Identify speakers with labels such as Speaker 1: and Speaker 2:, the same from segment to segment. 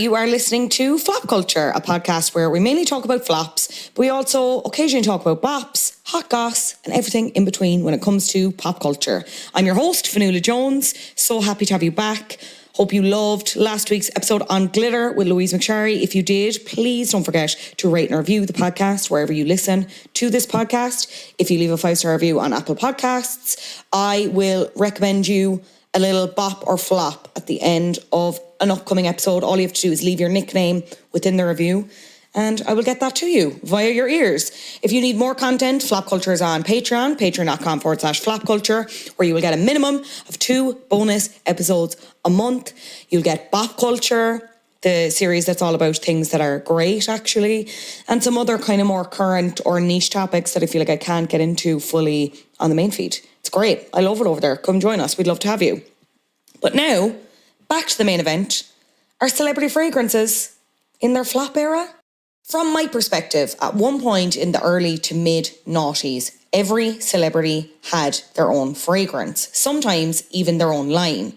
Speaker 1: You are listening to Flop Culture, a podcast where we mainly talk about flops, but we also occasionally talk about bops, hot goss, and everything in between when it comes to pop culture. I'm your host, Fionnuala Jones. So happy to have you back. Hope you loved last week's episode on glitter with Louise McSharry. If you did, please don't forget to rate and review the podcast wherever you listen to this podcast. If you leave a 5-star review on Apple Podcasts, I will recommend you a little bop or flop at the end of an upcoming episode. All you have to do is leave your nickname within the review and I will get that to you via your ears. If you need more content, Flop Culture is on Patreon, patreon.com/flopculture, where you will get a minimum of 2 bonus episodes a month. You'll get Bop Culture, the series that's all about things that are great, actually, and some other kind of more current or niche topics that I feel like I can't get into fully on the main feed. It's great. I love it over there. Come join us. We'd love to have you. But now, back to the main event. Are celebrity fragrances in their flop era? From my perspective, at one point in the early to mid-noughties, every celebrity had their own fragrance, sometimes even their own line.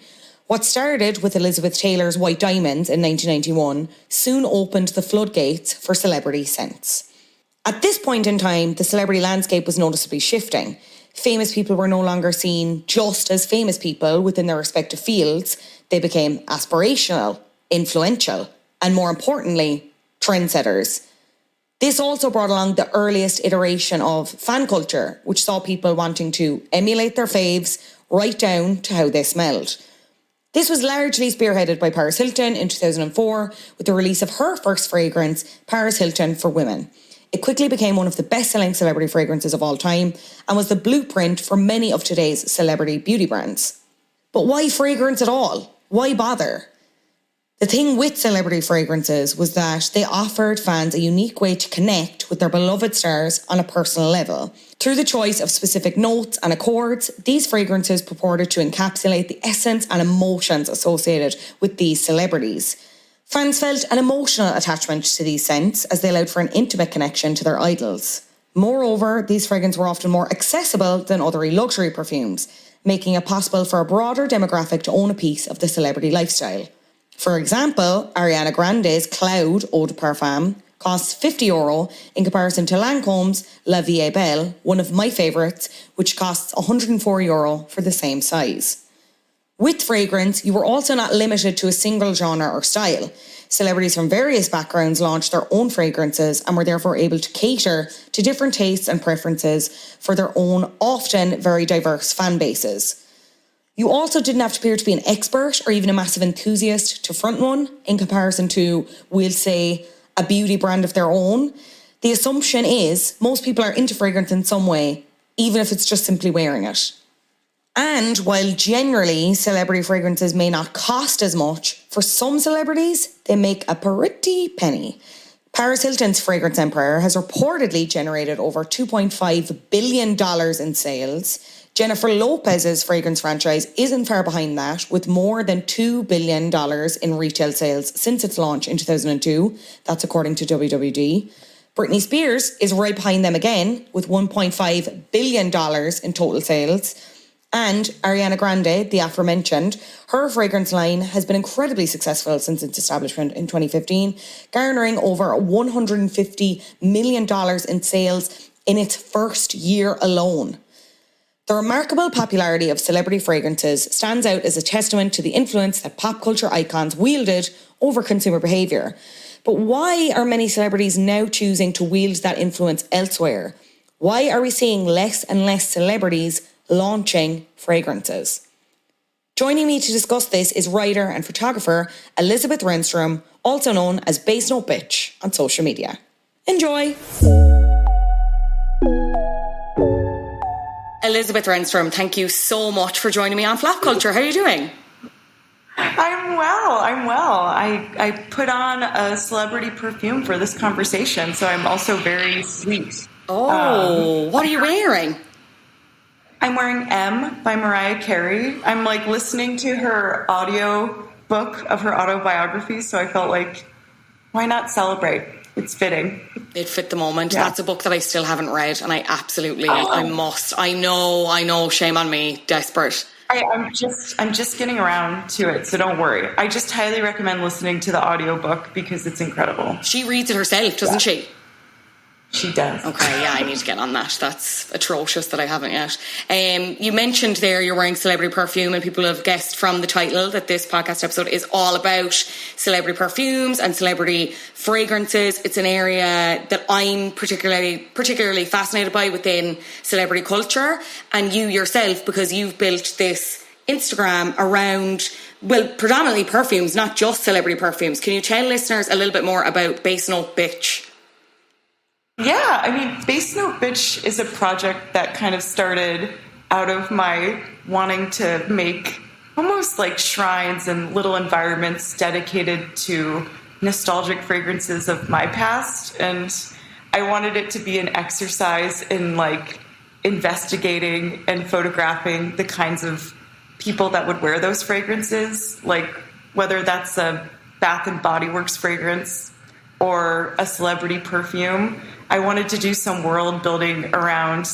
Speaker 1: What started with Elizabeth Taylor's White Diamonds in 1991 soon opened the floodgates for celebrity scents. At this point in time, the celebrity landscape was noticeably shifting. Famous people were no longer seen just as famous people within their respective fields. They became aspirational, influential, and more importantly, trendsetters. This also brought along the earliest iteration of fan culture, which saw people wanting to emulate their faves right down to how they smelled. This was largely spearheaded by Paris Hilton in 2004 with the release of her first fragrance, Paris Hilton for Women. It quickly became one of the best-selling celebrity fragrances of all time and was the blueprint for many of today's celebrity beauty brands. But why fragrance at all? Why bother? The thing with celebrity fragrances was that they offered fans a unique way to connect with their beloved stars on a personal level. Through the choice of specific notes and accords, these fragrances purported to encapsulate the essence and emotions associated with these celebrities. Fans felt an emotional attachment to these scents as they allowed for an intimate connection to their idols. Moreover, these fragrances were often more accessible than other luxury perfumes, making it possible for a broader demographic to own a piece of the celebrity lifestyle. For example, Ariana Grande's Cloud Eau de Parfum costs €50 in comparison to Lancome's La Vie est Belle, one of my favourites, which costs €104 for the same size. With fragrance, you were also not limited to a single genre or style. Celebrities from various backgrounds launched their own fragrances and were therefore able to cater to different tastes and preferences for their own, often very diverse fan bases. You also didn't have to appear to be an expert or even a massive enthusiast to front one in comparison to, we'll say, a beauty brand of their own. The assumption is most people are into fragrance in some way, even if it's just simply wearing it. And while generally celebrity fragrances may not cost as much, for some celebrities, they make a pretty penny. Paris Hilton's fragrance empire has reportedly generated over $2.5 billion in sales. Jennifer Lopez's fragrance franchise isn't far behind that, with more than $2 billion in retail sales since its launch in 2002. That's according to WWD. Britney Spears is right behind them again, with $1.5 billion in total sales. And Ariana Grande, the aforementioned, her fragrance line has been incredibly successful since its establishment in 2015, garnering over $150 million in sales in its first year alone. The remarkable popularity of celebrity fragrances stands out as a testament to the influence that pop culture icons wielded over consumer behaviour. But why are many celebrities now choosing to wield that influence elsewhere? Why are we seeing less and less celebrities launching fragrances? Joining me to discuss this is writer and photographer Elizabeth Renstrom, also known as Base Note Bitch on social media. Enjoy! Elizabeth Renstrom, thank you so much for joining me on Flop Culture. How are you doing?
Speaker 2: I'm well. I put on a celebrity perfume for this conversation, so I'm also very sweet.
Speaker 1: Oh, what are you wearing?
Speaker 2: I'm wearing M by Mariah Carey. I'm listening to her audio book of her autobiography, so I felt like, why not celebrate? It's fitting.
Speaker 1: It fit the moment. Yeah. That's a book that I still haven't read, and I absolutely, I must. I know, shame on me, desperate.
Speaker 2: I'm just getting around to it, so don't worry. I just highly recommend listening to the audiobook because it's incredible.
Speaker 1: She reads it herself, doesn't she?
Speaker 2: She does.
Speaker 1: Okay, yeah, I need to get on that. That's atrocious that I haven't yet. You mentioned there you're wearing celebrity perfume, and people have guessed from the title that this podcast episode is all about celebrity perfumes and celebrity fragrances. It's an area that I'm particularly fascinated by within celebrity culture, and you yourself, because you've built this Instagram around, well, predominantly perfumes, not just celebrity perfumes. Can you tell listeners a little bit more about Base Note Bitch?
Speaker 2: Yeah, I mean, Base Note Bitch is a project that kind of started out of my wanting to make almost like shrines and little environments dedicated to nostalgic fragrances of my past. And I wanted it to be an exercise in like investigating and photographing the kinds of people that would wear those fragrances, like whether that's a Bath and Body Works fragrance or a celebrity perfume. I wanted to do some world building around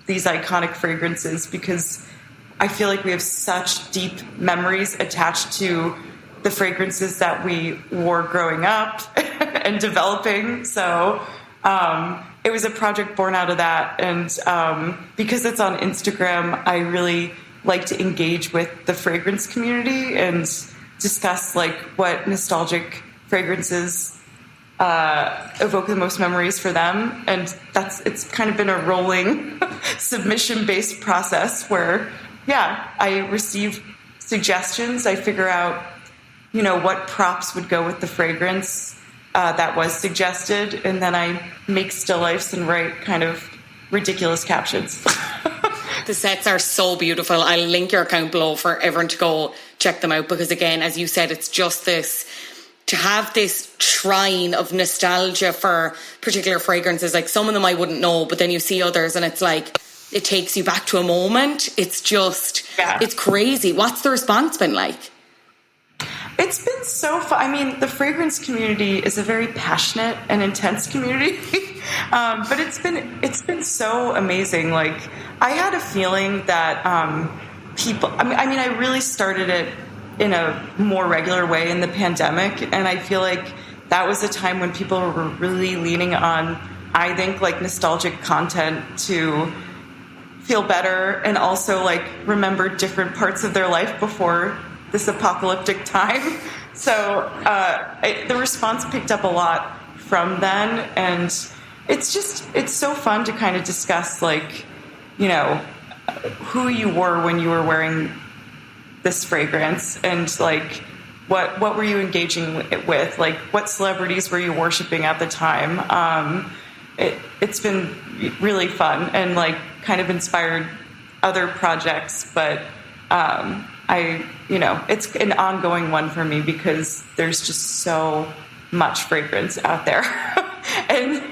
Speaker 2: these iconic fragrances because I feel like we have such deep memories attached to the fragrances that we wore growing up and developing. So it was a project born out of that. And because it's on Instagram, I really like to engage with the fragrance community and discuss like what nostalgic fragrances evoke the most memories for them. And it's kind of been a rolling submission-based process where, yeah, I receive suggestions. I figure out, what props would go with the fragrance that was suggested. And then I make still lifes and write kind of ridiculous captions.
Speaker 1: The sets are so beautiful. I'll link your account below for everyone to go check them out because, again, as you said, it's just this, to have this shrine of nostalgia for particular fragrances. Like some of them I wouldn't know, but then you see others and it's like, it takes you back to a moment. It's just, It's crazy. What's the response been like?
Speaker 2: It's been so fun. I mean, the fragrance community is a very passionate and intense community, but it's been so amazing. Like, I had a feeling that people. I mean, I really started it in a more regular way in the pandemic, and I feel like that was a time when people were really leaning on, I think, like nostalgic content to feel better and also like remember different parts of their life before this apocalyptic time. So the response picked up a lot from then, and it's so fun to kind of discuss like, who you were when you were wearing this fragrance and like what were you engaging with, like what celebrities were you worshiping at the time. It's been really fun and like kind of inspired other projects, but it's an ongoing one for me because there's just so much fragrance out there and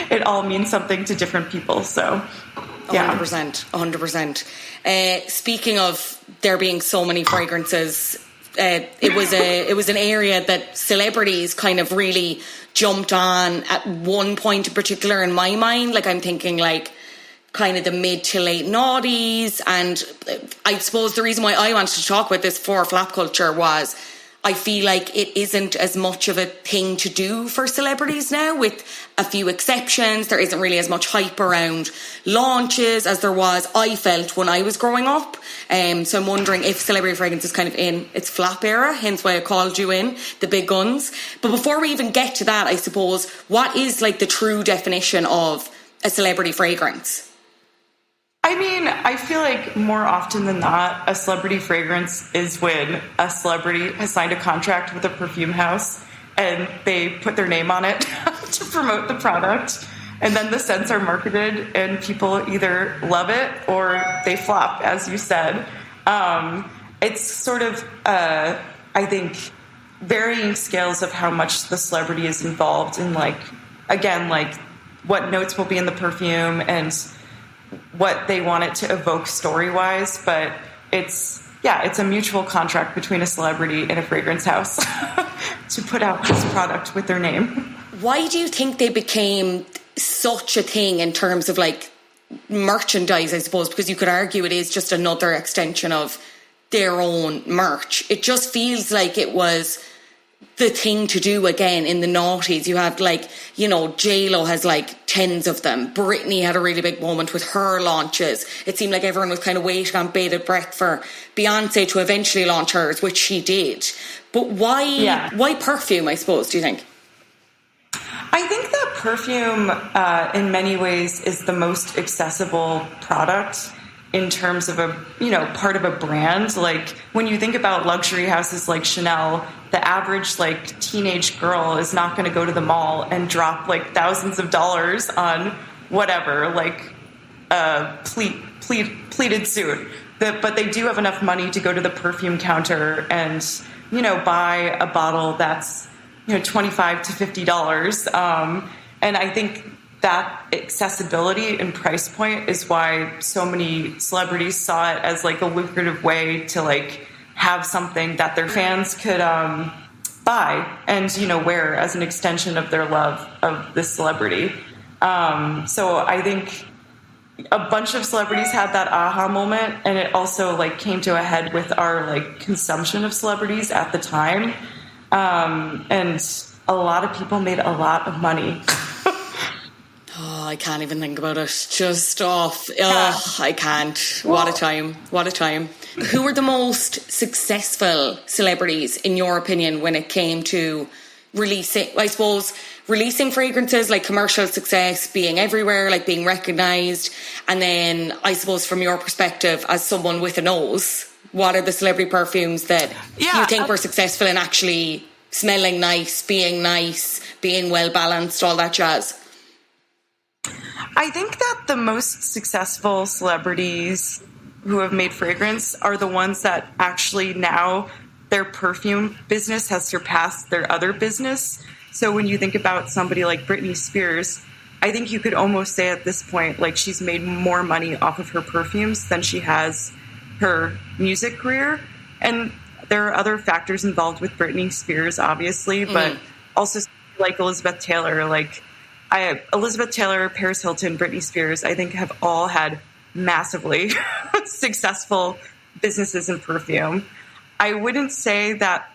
Speaker 2: it all means something to different people. So yeah.
Speaker 1: 100%. Speaking of there being so many fragrances, it was an area that celebrities kind of really jumped on at one point in particular in my mind. Like I'm thinking like kind of the mid to late noughties, and I suppose the reason why I wanted to talk about this for flap culture was I feel like it isn't as much of a thing to do for celebrities now, with a few exceptions. There isn't really as much hype around launches as there was, I felt, when I was growing up. So I'm wondering if celebrity fragrance is kind of in its flap era, hence why I called you in, the big guns. But before we even get to that, I suppose, what is like the true definition of a celebrity fragrance?
Speaker 2: I mean, I feel like more often than not, a celebrity fragrance is when a celebrity has signed a contract with a perfume house and they put their name on it to promote the product. And then the scents are marketed and people either love it or they flop, as you said. It's sort of, I think, varying scales of how much the celebrity is involved in, like, again, like what notes will be in the perfume and what they want it to evoke story-wise, but it's a mutual contract between a celebrity and a fragrance house to put out this product with their name.
Speaker 1: Why do you think they became such a thing in terms of like merchandise, I suppose? Because you could argue it is just another extension of their own merch. It just feels like it was the thing to do again in the noughties. You have like, you know, J-Lo has like tens of them. Britney had a really big moment with her launches. It seemed like everyone was kind of waiting on bated breath for Beyonce to eventually launch hers, which she did. But why perfume, I suppose, do you think?
Speaker 2: I think that perfume in many ways is the most accessible product in terms of a, you know, part of a brand. Like when you think about luxury houses like Chanel, the average like teenage girl is not going to go to the mall and drop like thousands of dollars on whatever, like a pleated suit. But they do have enough money to go to the perfume counter and, you know, buy a bottle that's, you know, $25 to $50. And I think that accessibility and price point is why so many celebrities saw it as like a lucrative way to like have something that their fans could buy and, you know, wear as an extension of their love of this celebrity. So I think a bunch of celebrities had that aha moment, and it also like came to a head with our like consumption of celebrities at the time. And a lot of people made a lot of money.
Speaker 1: Oh, I can't even think about it. Just off. Oh, I can't. What a time. What a time. Who were the most successful celebrities, in your opinion, when it came to releasing fragrances, like commercial success, being everywhere, like being recognised? And then, I suppose, from your perspective, as someone with a nose, what are the celebrity perfumes that you think were successful in actually smelling nice, being well balanced, all that jazz?
Speaker 2: I think that the most successful celebrities who have made fragrance are the ones that actually now their perfume business has surpassed their other business. So when you think about somebody like Britney Spears, I think you could almost say at this point, like, she's made more money off of her perfumes than she has her music career. And there are other factors involved with Britney Spears, obviously, but also like Elizabeth Taylor, Elizabeth Taylor, Paris Hilton, Britney Spears, I think have all had massively successful businesses in perfume. I wouldn't say that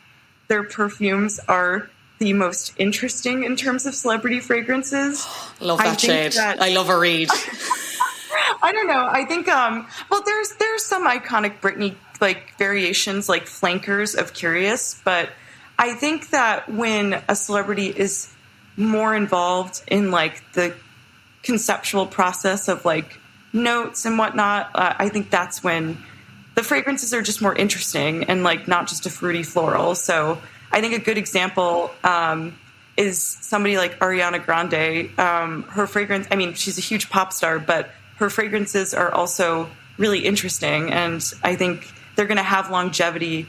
Speaker 2: their perfumes are the most interesting in terms of celebrity fragrances.
Speaker 1: Love that shade. I love a read.
Speaker 2: I don't know. I think, there's some iconic Britney like variations, like flankers of Curious, but I think that when a celebrity is more involved in like the conceptual process of like notes and whatnot, I think that's when the fragrances are just more interesting and like not just a fruity floral. So I think a good example is somebody like Ariana Grande. Her fragrance, I mean, she's a huge pop star, but her fragrances are also really interesting, and I think they're going to have longevity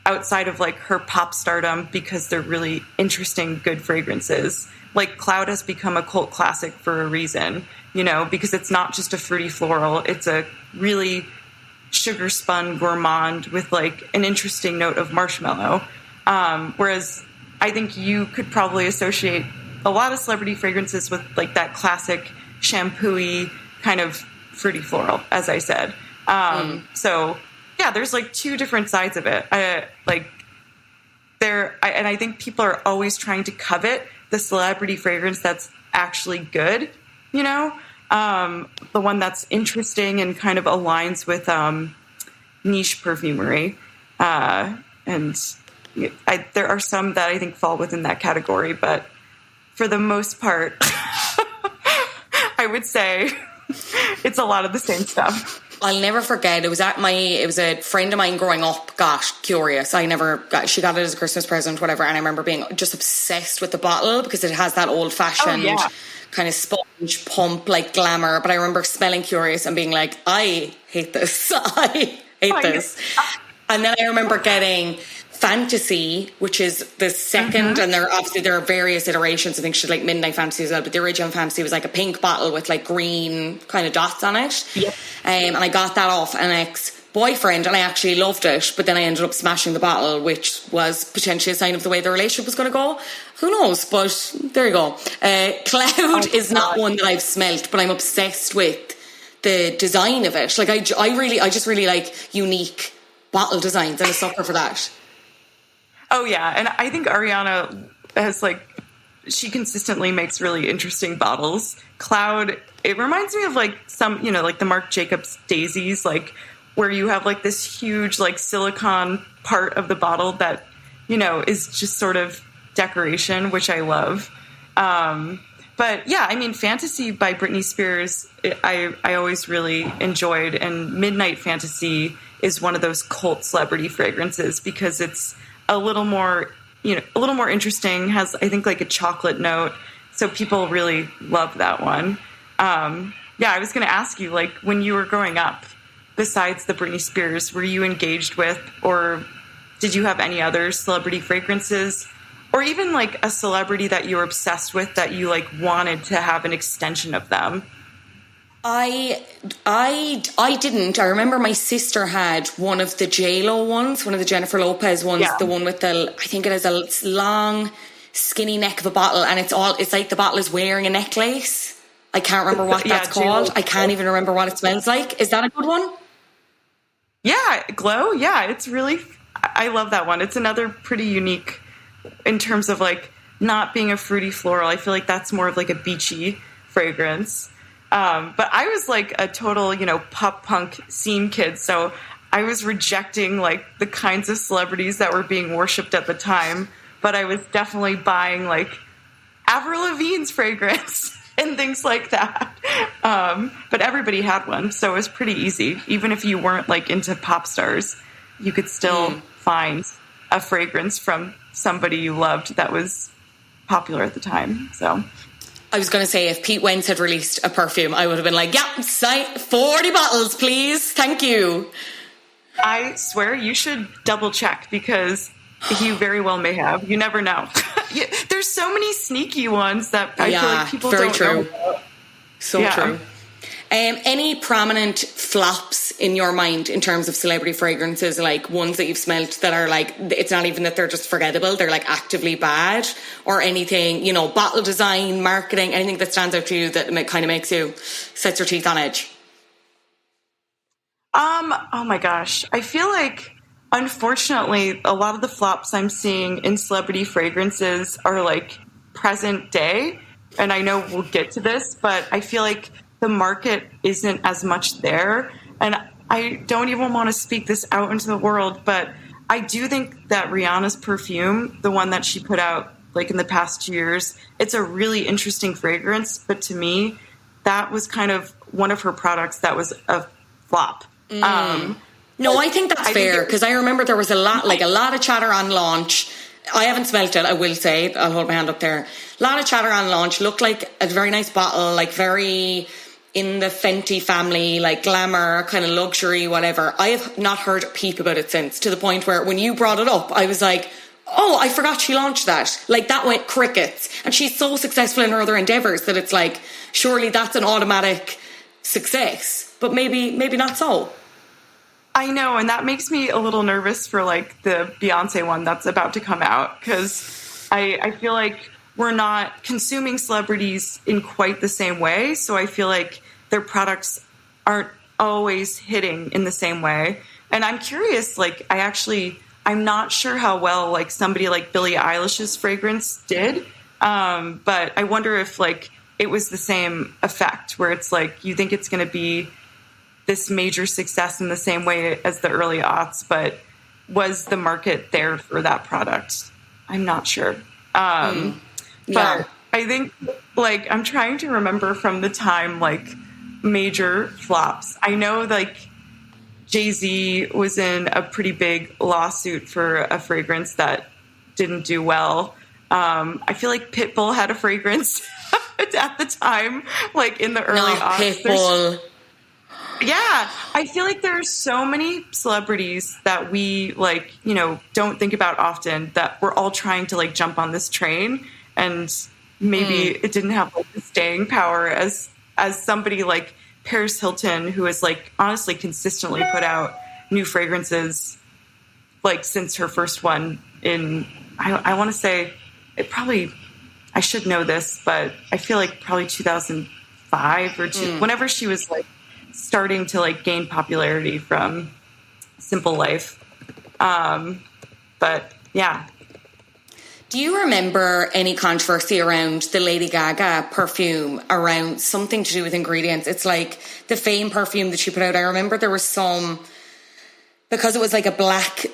Speaker 2: outside of like her pop stardom because they're really interesting, good fragrances. Like Cloud has become a cult classic for a reason, you know, because it's not just a fruity floral. It's a really sugar spun gourmand with like an interesting note of marshmallow. Whereas I think you could probably associate a lot of celebrity fragrances with like that classic shampoo-y kind of fruity floral, as I said. So yeah, there's like two different sides of it. And I think people are always trying to covet the celebrity fragrance that's actually good, you know, the one that's interesting and kind of aligns with niche perfumery. And there are some that I think fall within that category, but for the most part, I would say it's a lot of the same stuff.
Speaker 1: I'll never forget. It was a friend of mine growing up got Curious. She got it as a Christmas present, whatever. And I remember being just obsessed with the bottle because it has that old fashioned kind of sponge pump, like glamour. But I remember smelling Curious and being like, I hate this. I hate this. And then I remember getting Fantasy, which is the second, and there are various iterations. I think she's like Midnight Fantasy as well, but the original Fantasy was like a pink bottle with like green kind of dots on it. Yep. And I got that off an ex-boyfriend, and I actually loved it, but then I ended up smashing the bottle, which was potentially a sign of the way the relationship was going to go. Who knows? But there you go. Cloud is not one that I've smelt, but I'm obsessed with the design of it. Like I just really like unique bottle designs. I'm a sucker for that.
Speaker 2: Oh yeah, and I think Ariana has like, she consistently makes really interesting bottles. Cloud, it reminds me of like some, you know, like the Marc Jacobs daisies, like where you have like this huge like silicone part of the bottle that, you know, is just sort of decoration, which I love. But yeah, I mean, Fantasy by Britney Spears, I always really enjoyed, and Midnight Fantasy is one of those cult celebrity fragrances because it's a little more, you know, a little more interesting, has, I think, like a chocolate note. So people really love that one. Yeah, I was going to ask you, like, when you were growing up, besides the Britney Spears, were you engaged with, or did you have any other celebrity fragrances, or even like a celebrity that you were obsessed with that you like wanted to have an extension of them?
Speaker 1: I didn't. I remember my sister had one of the J-Lo ones, one of the Jennifer Lopez ones, the one with the, I think it has a long, skinny neck of a bottle, and it's like the bottle is wearing a necklace. I can't remember what that's called. I can't even remember what it smells like. Is that a good one?
Speaker 2: Yeah, Glow. Yeah, it's really, I love that one. It's another pretty unique in terms of like not being a fruity floral. I feel like that's more of like a beachy fragrance. But I was like a total, you know, pop punk scene kid. So I was rejecting like the kinds of celebrities that were being worshipped at the time. But I was definitely buying like Avril Lavigne's fragrance and things like that. But everybody had one. So it was pretty easy. Even if you weren't like into pop stars, you could still find a fragrance from somebody you loved that was popular at the time. So
Speaker 1: I was going to say, if Pete Wentz had released a perfume, I would have been like, yeah, 40 bottles, please. Thank you.
Speaker 2: I swear you should double check because he very well may have. You never know. There's so many sneaky ones that I feel like people don't know about.
Speaker 1: So true. Any prominent flops in your mind in terms of celebrity fragrances, like ones that you've smelt that are like, it's not even that they're just forgettable, they're like actively bad, or anything, you know, bottle design, marketing, anything that stands out to you that kind of makes you, sets your teeth on edge?
Speaker 2: Oh my gosh. I feel like, unfortunately, a lot of the flops I'm seeing in celebrity fragrances are like present day. And I know we'll get to this, but I feel like the market isn't as much there. And I don't even want to speak this out into the world, but I do think that Rihanna's perfume, the one that she put out like in the past 2 years, it's a really interesting fragrance. But to me, that was kind of one of her products that was a flop.
Speaker 1: No, I think that's fair, because I remember there was a lot of chatter on launch. I haven't smelt it, I will say. I'll hold my hand up there. A lot of chatter on launch. Looked like a very nice bottle, like very in the Fenty family, like glamour, kind of luxury, whatever. I have not heard a peep about it since, to the point where when you brought it up, I was like, oh, I forgot she launched that. Like, that went crickets. And she's so successful in her other endeavours that it's like, surely that's an automatic success. But maybe not so.
Speaker 2: I know, and that makes me a little nervous for like the Beyonce one that's about to come out, because I feel like we're not consuming celebrities in quite the same way. So I feel like their products aren't always hitting in the same way. And I'm curious, like I'm not sure how well like somebody like Billie Eilish's fragrance did. But I wonder if like it was the same effect where it's like you think it's going to be this major success in the same way as the early aughts, but was the market there for that product? I'm not sure. But I think like I'm trying to remember from the time like major flops. I know like Jay-Z was in a pretty big lawsuit for a fragrance that didn't do well. I feel like Pitbull had a fragrance at the time, like in the early aughts.
Speaker 1: Pitbull.
Speaker 2: Yeah, I feel like there are so many celebrities that we like, you know, don't think about often, that we're all trying to like jump on this train, and maybe it didn't have like the staying power as somebody like Paris Hilton, who has like honestly consistently put out new fragrances like since her first one in, I want to say it probably, I should know this, but I feel like probably 2005 or whenever she was like starting to like gain popularity from Simple Life. But yeah.
Speaker 1: Do you remember any controversy around the Lady Gaga perfume around something to do with ingredients? It's like the Fame perfume that she put out. I remember there was some, because it was like a black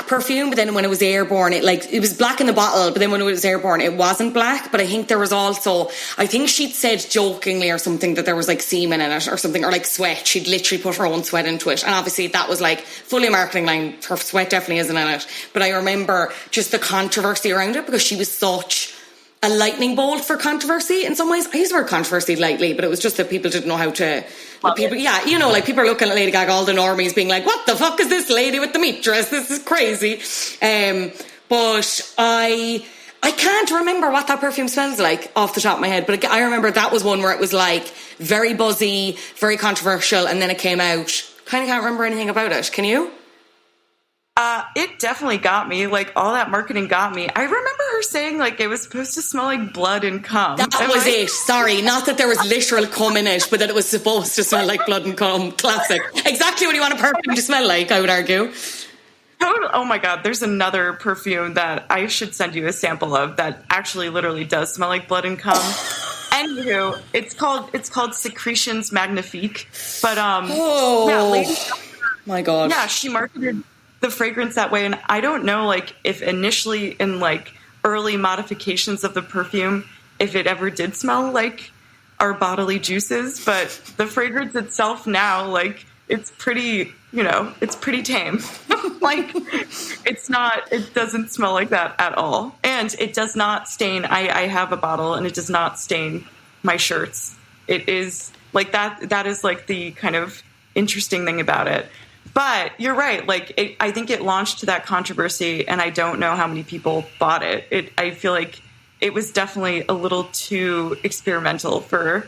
Speaker 1: perfume, but then when it was airborne, it was black in the bottle, but then when it was airborne, it wasn't black. But I think there was also, I think she'd said jokingly or something that there was like semen in it or something, or like sweat. She'd literally put her own sweat into it. And obviously that was like fully a marketing line. Her sweat definitely isn't in it. But I remember just the controversy around it because she was such a lightning bolt for controversy in some ways. I use the word controversy lightly, but it was just that people didn't know how to... people are looking at Lady Gaga, all the normies being like, what the fuck is this lady with the meat dress? This is crazy. But I can't remember what that perfume smells like off the top of my head, but I remember that was one where it was like very buzzy, very controversial, and then it came out. Kind of can't remember anything about it. Can you?
Speaker 2: It definitely got me. Like, all that marketing got me. I remember her saying, like, it was supposed to smell like blood and cum.
Speaker 1: That was it. Sorry. Not that there was literal cum in it, but that it was supposed to smell like blood and cum. Classic. Exactly what you want a perfume to smell like, I would argue.
Speaker 2: Oh my God. There's another perfume that I should send you a sample of that actually literally does smell like blood and cum. Anywho, it's called Secretions Magnifique. But, Lady Gaga,
Speaker 1: my God.
Speaker 2: Yeah, she marketed the fragrance that way, and I don't know, like, if initially in like early modifications of the perfume, if it ever did smell like our bodily juices, but the fragrance itself now, like, it's pretty tame. Like, it doesn't smell like that at all, and it does not stain. I have a bottle, and it does not stain my shirts. It is like that is like the kind of interesting thing about it. But you're right. Like, I think it launched to that controversy, and I don't know how many people bought it. I feel like it was definitely a little too experimental for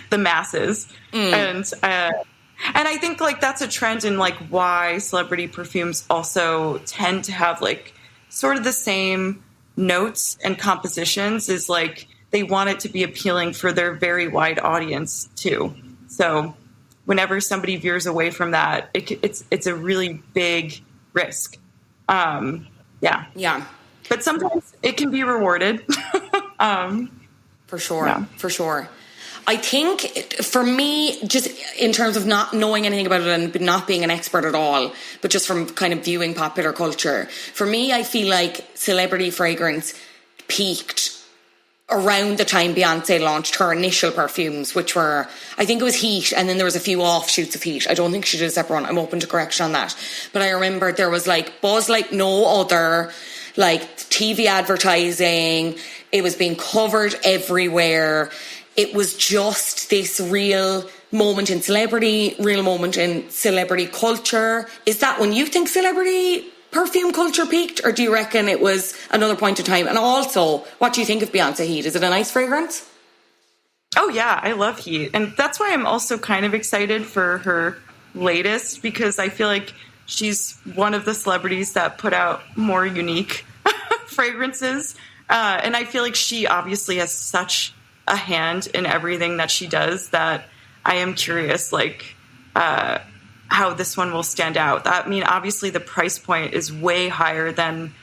Speaker 2: the masses. And I think, like, that's a trend in, like, why celebrity perfumes also tend to have, like, sort of the same notes and compositions, is like they want it to be appealing for their very wide audience too. So whenever somebody veers away from that, it's a really big risk. Yeah. But sometimes it can be rewarded.
Speaker 1: For sure. I think for me, just in terms of not knowing anything about it and not being an expert at all, but just from kind of viewing popular culture, for me, I feel like celebrity fragrance peaked around the time Beyonce launched her initial perfumes, which were, I think it was Heat, and then there was a few offshoots of Heat. I don't think she did a separate one. I'm open to correction on that. But I remember there was like buzz like no other, like TV advertising. It was being covered everywhere. It was just this real moment in celebrity, real moment in celebrity culture. Is that when you think celebrity perfume culture peaked, or do you reckon it was another point in time? And also, what do you think of Beyonce Heat? Is it a nice fragrance?
Speaker 2: Oh yeah, I love Heat. And that's why I'm also kind of excited for her latest, because I feel like she's one of the celebrities that put out more unique fragrances. And I feel like she obviously has such a hand in everything that she does that I am curious, like, how this one will stand out. I mean, obviously the price point is way higher than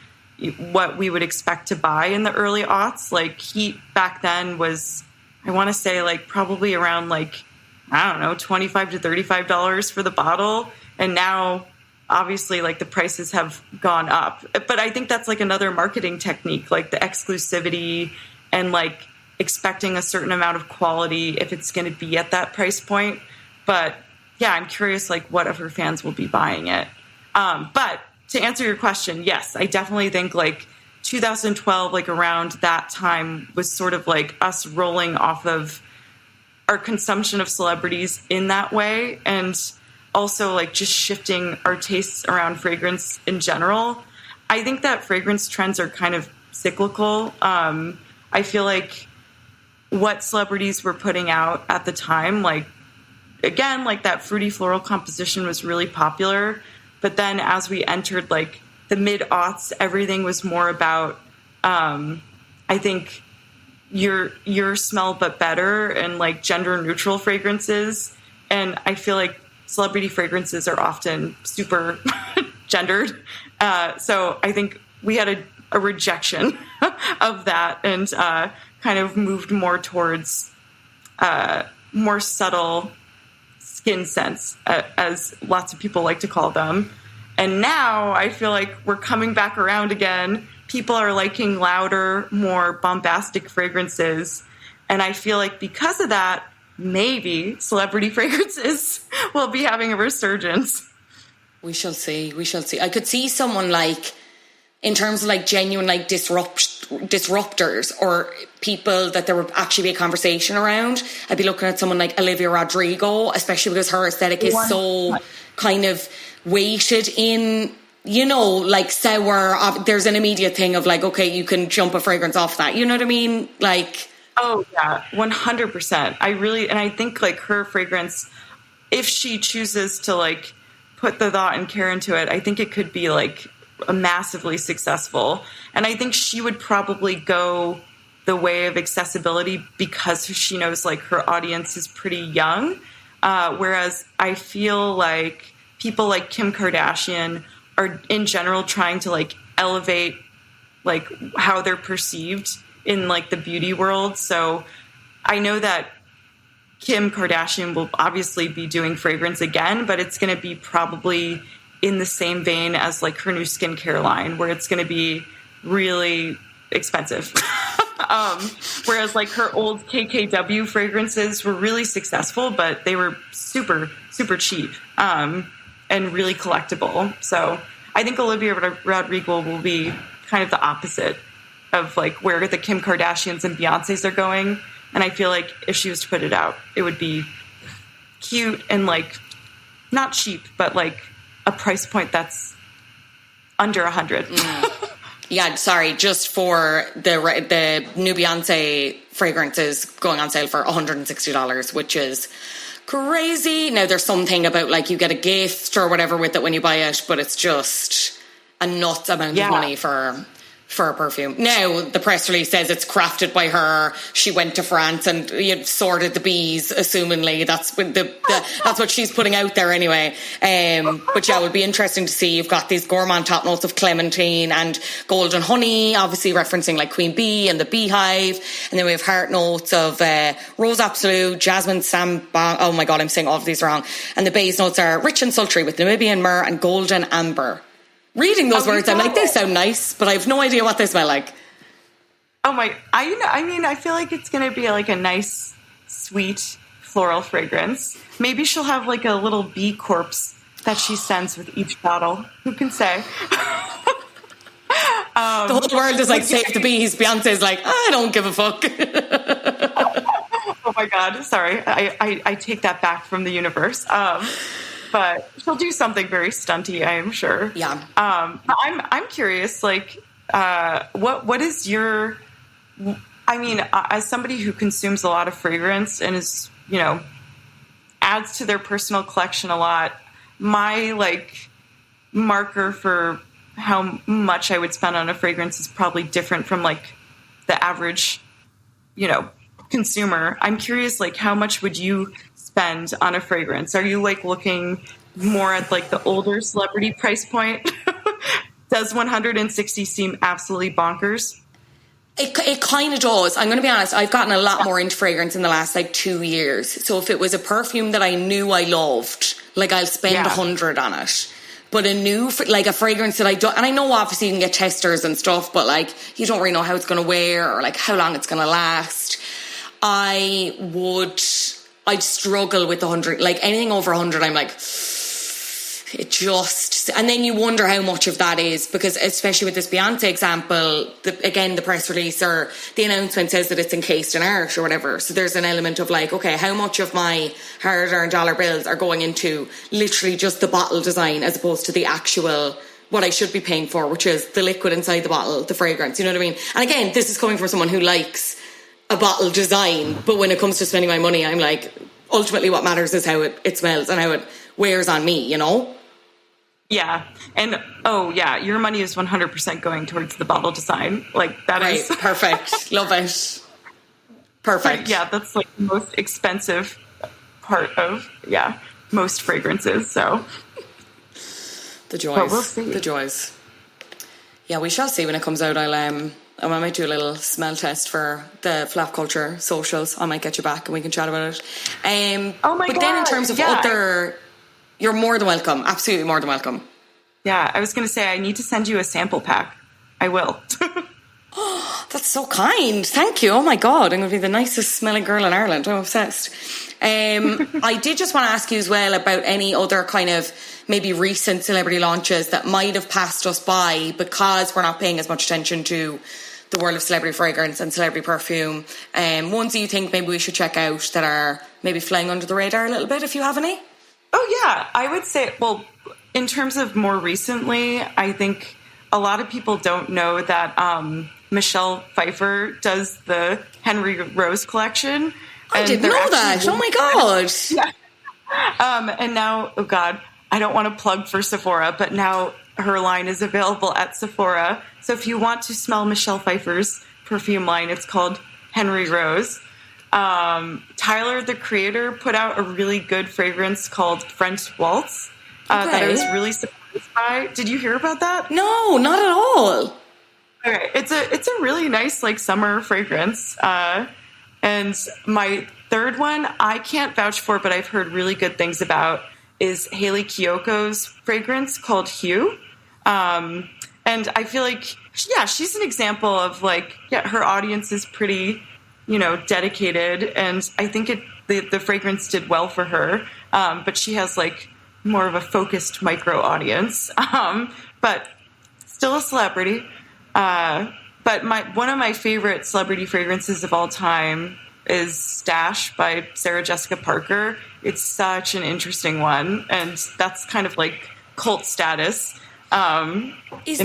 Speaker 2: what we would expect to buy in the early aughts. Like, Heat back then was, I want to say, like, probably around, like, I don't know, $25 to $35 for the bottle. And now, obviously, like, the prices have gone up. But I think that's, like, another marketing technique, like the exclusivity and, like, expecting a certain amount of quality if it's going to be at that price point. But yeah, I'm curious, like, what of her fans will be buying it. But to answer your question, yes, I definitely think, like, 2012, like, around that time was sort of like us rolling off of our consumption of celebrities in that way. And also, like, just shifting our tastes around fragrance in general. I think that fragrance trends are kind of cyclical. I feel like what celebrities were putting out at the time, like, again, like, that fruity floral composition was really popular. But then as we entered, like, the mid-aughts, everything was more about, I think, your smell but better, and, like, gender-neutral fragrances. And I feel like celebrity fragrances are often super gendered. So I think we had a rejection of that and kind of moved more towards more subtle skin scents, as lots of people like to call them. And now I feel like we're coming back around again. People are liking louder, more bombastic fragrances. And I feel like because of that, maybe celebrity fragrances will be having a resurgence.
Speaker 1: We shall see. We shall see. I could see someone like, in terms of like genuine like disruptors or people that there would actually be a conversation around, I'd be looking at someone like Olivia Rodrigo, especially because her aesthetic is so kind of weighted in, you know, like sour. There's an immediate thing of like, okay, you can jump a fragrance off that. You know what I mean? Like,
Speaker 2: oh yeah, 100%. I think like her fragrance, if she chooses to like put the thought and care into it, I think it could be like massively successful. And I think she would probably go the way of accessibility because she knows like her audience is pretty young. Whereas I feel like people like Kim Kardashian are in general trying to like elevate like how they're perceived in like the beauty world. So I know that Kim Kardashian will obviously be doing fragrance again, but it's going to be probably in the same vein as like her new skincare line, where it's going to be really expensive. Whereas like her old KKW fragrances were really successful, but they were super, super cheap and really collectible. So I think Olivia Rodrigo will be kind of the opposite of like where the Kim Kardashians and Beyoncés are going. And I feel like if she was to put it out, it would be cute and like not cheap, but like a price point that's under 100.
Speaker 1: Yeah, sorry, just for the new Beyonce fragrances going on sale for $160, which is crazy. Now there's something about like you get a gift or whatever with it when you buy it, but it's just a nuts amount of money for a perfume. Now, the press release says it's crafted by her. She went to France and sorted the bees, assumingly. That's that's what she's putting out there anyway. But yeah, it would be interesting to see. You've got these gourmand top notes of clementine and golden honey, obviously referencing like Queen Bee and the beehive. And then we have heart notes of rose absolute, jasmine sambang. Oh my God, I'm saying all of these wrong. And the base notes are rich and sultry with Namibian myrrh and golden amber. Reading those words, I'm like, they sound nice, but I have no idea what they smell like.
Speaker 2: Oh my, I feel like it's going to be like a nice, sweet floral fragrance. Maybe she'll have like a little bee corpse that she sends with each bottle. Who can say?
Speaker 1: The whole world is like, save the bees. Beyonce's like, I don't give a fuck.
Speaker 2: Oh my God, sorry. I take that back from the universe. But she'll do something very stunty, I am sure.
Speaker 1: Yeah.
Speaker 2: I'm curious, like, what is your? I mean, as somebody who consumes a lot of fragrance and is, you know, adds to their personal collection a lot, my like marker for how much I would spend on a fragrance is probably different from like the average, you know, consumer. I'm curious, like, how much would you spend on a fragrance? Are you like looking more at like the older celebrity price point? Does 160 seem absolutely bonkers?
Speaker 1: It kind of does. I'm going to be honest. I've gotten a lot more into fragrance in the last like 2 years. So if it was a perfume that I knew I loved, like I'll spend 100 on it. But a new, like a fragrance that I don't, and I know obviously you can get testers and stuff, but like you don't really know how it's going to wear or like how long it's going to last. I'd struggle with 100, like anything over 100, I'm like, it just, and then you wonder how much of that is, because especially with this Beyonce example, again, the press release or the announcement says that it's encased in art or whatever. So there's an element of like, okay, how much of my hard-earned dollar bills are going into literally just the bottle design as opposed to the actual, what I should be paying for, which is the liquid inside the bottle, the fragrance, you know what I mean? And again, this is coming from someone who likes a bottle design, but when it comes to spending my money, I'm like, ultimately what matters is how it smells and how it wears on me, you know?
Speaker 2: Yeah. And oh yeah, your money is 100% going towards the bottle design. Like that is
Speaker 1: perfect. Love it. Perfect.
Speaker 2: Yeah, that's like the most expensive part of most fragrances. So
Speaker 1: The joys.
Speaker 2: But we'll see.
Speaker 1: The joys. Yeah, we shall see when it comes out. I might do a little smell test for the Flap Culture socials. I might get you back and we can chat about it.
Speaker 2: Oh my God.
Speaker 1: But then in terms of other... You're more than welcome. Absolutely more than welcome.
Speaker 2: Yeah, I was going to say, I need to send you a sample pack. I will.
Speaker 1: Oh, that's so kind. Thank you. Oh my God. I'm going to be the nicest smelling girl in Ireland. I'm obsessed. I did just want to ask you as well about any other kind of maybe recent celebrity launches that might have passed us by because we're not paying as much attention to the world of celebrity fragrance and celebrity perfume. Ones that you think maybe we should check out that are maybe flying under the radar a little bit, if you have any?
Speaker 2: Oh, yeah. I would say, well, in terms of more recently, I think a lot of people don't know that Michelle Pfeiffer does the Henry Rose collection.
Speaker 1: I didn't know that. Oh, my God.
Speaker 2: Yeah. And now, oh, God, I don't want to plug for Sephora, but now her line is available at Sephora. So if you want to smell Michelle Pfeiffer's perfume line, it's called Henry Rose. Tyler, the creator, put out a really good fragrance called French Waltz that I was really surprised by. Did you hear about that?
Speaker 1: No, not at all.
Speaker 2: Okay, it's a really nice like summer fragrance. And my third one, I can't vouch for, but I've heard really good things about, is Hayley Kiyoko's fragrance called Hue. And I feel like, yeah, she's an example of like, yeah, her audience is pretty, dedicated. And I think the fragrance did well for her. But she has like more of a focused micro audience. But still a celebrity. But one of my favorite celebrity fragrances of all time is Stash by Sarah Jessica Parker. It's such an interesting one, and that's kind of like cult status. Is
Speaker 1: the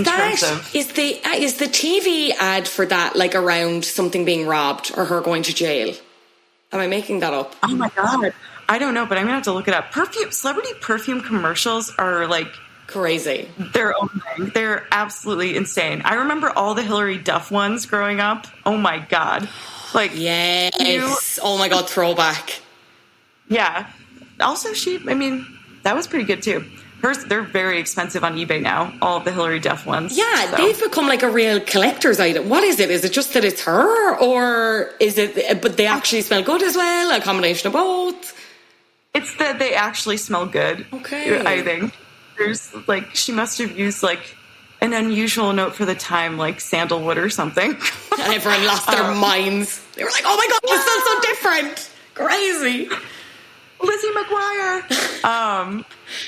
Speaker 1: TV ad for that like around something being robbed or her going to jail? Am I making that up?
Speaker 2: Oh my God, I don't know, but I'm gonna have to look it up. Celebrity perfume commercials are like
Speaker 1: crazy.
Speaker 2: Their own thing. They're absolutely insane. I remember all the Hilary Duff ones growing up. Oh my God. Like,
Speaker 1: yes. Oh my God, throwback.
Speaker 2: Yeah. Also, that was pretty good too. They're very expensive on eBay now, all of the Hilary Duff ones.
Speaker 1: Yeah, so. They've become like a real collector's item. What is it? Is it just that it's her, or is it, but they actually smell good as well? A combination of both?
Speaker 2: It's that they actually smell good.
Speaker 1: Okay.
Speaker 2: I think. There's like, she must have used like an unusual note for the time, like sandalwood or something.
Speaker 1: And everyone lost their minds. They were like, oh my God, this smells so different. Crazy.
Speaker 2: Lizzie McGuire.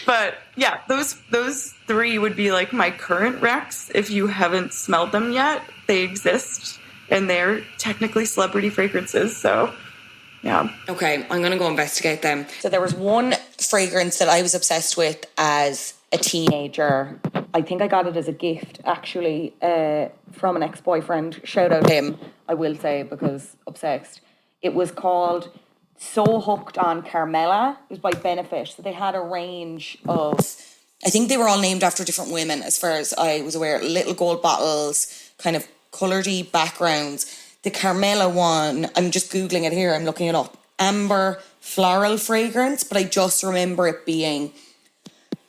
Speaker 2: But yeah, those three would be like my current recs. If you haven't smelled them yet, they exist and they're technically celebrity fragrances. So yeah.
Speaker 1: Okay, I'm going to go investigate them. So there was one fragrance that I was obsessed with as a teenager. I think I got it as a gift, actually, from an ex-boyfriend. Shout out him, I will say, because obsessed. It was called So Hooked on Carmela. It was by Benefit. So they had a range of, I think they were all named after different women, as far as I was aware. Little gold bottles, kind of coloured-y backgrounds. The Carmela one, I'm just Googling it here, I'm looking it up. Amber floral fragrance, but I just remember it being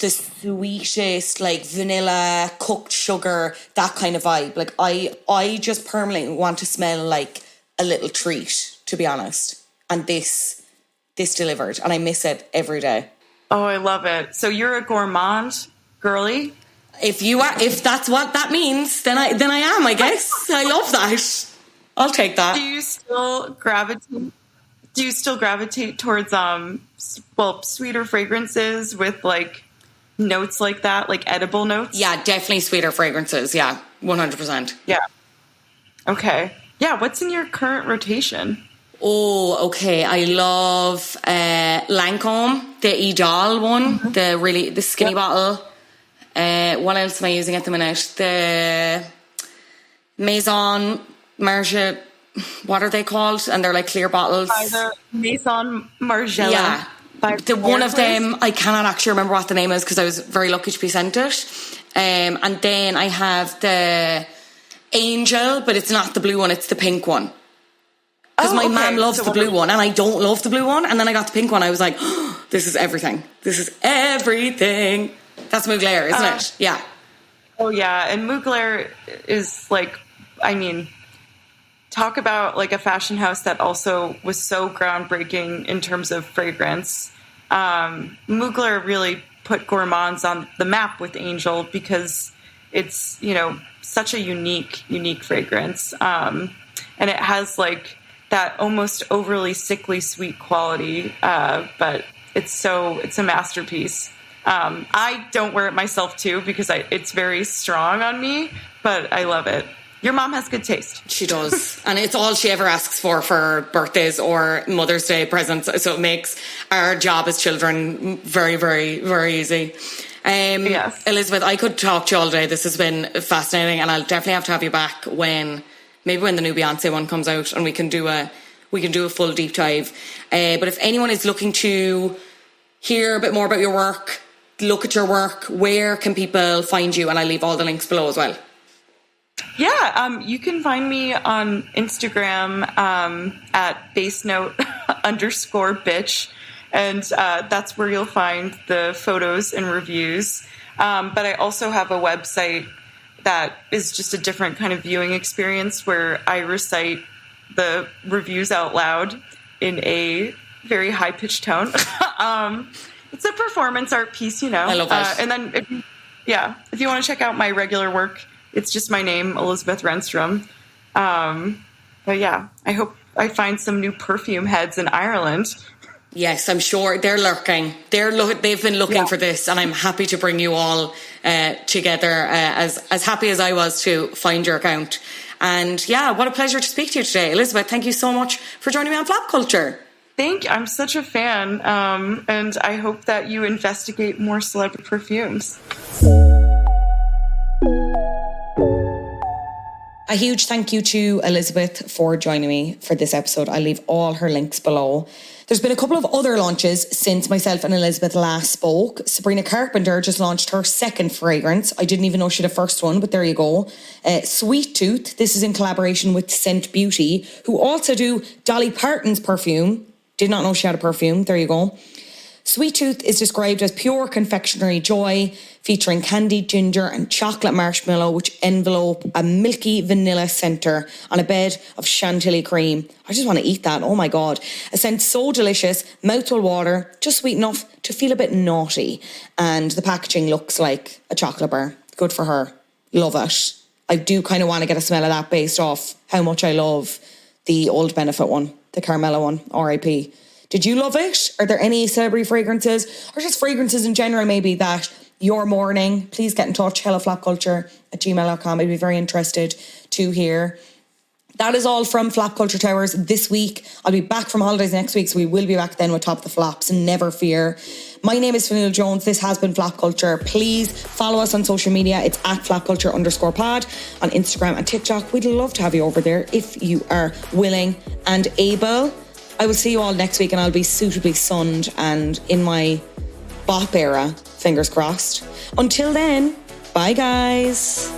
Speaker 1: the sweetest, like vanilla, cooked sugar, that kind of vibe. Like I just permanently want to smell like a little treat, to be honest. And this delivered, and I miss it every day.
Speaker 2: Oh, I love it. So you're a gourmand girly?
Speaker 1: If that's what that means, then I am, I guess. I love that. I'll take that.
Speaker 2: Do you still gravitate towards sweeter fragrances with like notes like that, like edible notes?
Speaker 1: Yeah, definitely sweeter fragrances. Yeah, 100%.
Speaker 2: Yeah. Okay. Yeah, what's in your current rotation?
Speaker 1: Oh, okay. I love Lancôme, the Idol one, the skinny bottle. What else am I using at the minute? The Maison Margiela, what are they called? And they're like clear bottles.
Speaker 2: Either Maison Margiela.
Speaker 1: Yeah. The one of them, I cannot actually remember what the name is because I was very lucky to be sent it. And then I have the Angel, but it's not the blue one, it's the pink one. Because my mom loves the blue one and I don't love the blue one. And then I got the pink one. I was like, oh, this is everything. This is everything. That's Mugler, isn't it? Yeah.
Speaker 2: Oh, yeah. And Mugler is like, I mean, talk about like a fashion house that also was so groundbreaking in terms of fragrance. Mugler really put gourmands on the map with Angel because it's, you know, such a unique fragrance. And it has like that almost overly sickly sweet quality, but it's a masterpiece. I don't wear it myself too because it's very strong on me, but I love it. Your mom has good taste.
Speaker 1: She does. And it's all she ever asks for birthdays or Mother's Day presents. So it makes our job as children very, very, very easy.
Speaker 2: Yes.
Speaker 1: Elizabeth, I could talk to you all day. This has been fascinating, and I'll definitely have you back when the new Beyonce one comes out, and we can do a full deep dive. But if anyone is looking to hear a bit more about your work, look at your work, where can people find you? And I'll leave all the links below as well.
Speaker 2: Yeah, you can find me on Instagram at basenote_bitch. And that's where you'll find the photos and reviews. But I also have a website that is just a different kind of viewing experience where I recite the reviews out loud in a very high-pitched tone. It's a performance art piece, you know.
Speaker 1: I love that.
Speaker 2: And then, if you want to check out my regular work, it's just my name, Elizabeth Renstrom. But yeah, I hope I find some new perfume heads in Ireland.
Speaker 1: Yes, I'm sure they're lurking. They've been looking for this, and I'm happy to bring you all together. As happy as I was to find your account. And yeah, what a pleasure to speak to you today, Elizabeth. Thank you so much for joining me on Flap Culture.
Speaker 2: Thank you. I'm such a fan, and I hope that you investigate more celebrity perfumes.
Speaker 1: A huge thank you to Elizabeth for joining me for this episode. I'll leave all her links below. There's been a couple of other launches since myself and Elizabeth last spoke. Sabrina Carpenter just launched her second fragrance. I didn't even know she had a first one, but there you go. Sweet Tooth. This is in collaboration with Scent Beauty, who also do Dolly Parton's perfume. Did not know she had a perfume. There you go. Sweet Tooth is described as pure confectionery joy, featuring candied ginger and chocolate marshmallow, which envelope a milky vanilla centre on a bed of chantilly cream. I just want to eat that. Oh my God. A scent so delicious, mouth will water, just sweet enough to feel a bit naughty. And the packaging looks like a chocolate bar. Good for her. Love it. I do kind of want to get a smell of that based off how much I love the Old Benefit one, the Carmela one, R.I.P. Did you love it? Are there any celebrity fragrances or just fragrances in general maybe that you're mourning? Please get in touch, helloflapculture@gmail.com. I'd be very interested to hear. That is all from Flap Culture Towers this week. I'll be back from holidays next week, so we will be back then with Top of the Flaps, and never fear. My name is Fionnuala Jones. This has been Flap Culture. Please follow us on social media. It's at flapculture_pod on Instagram and TikTok. We'd love to have you over there if you are willing and able. I will see you all next week, and I'll be suitably sunned and in my bop era, fingers crossed. Until then, bye guys.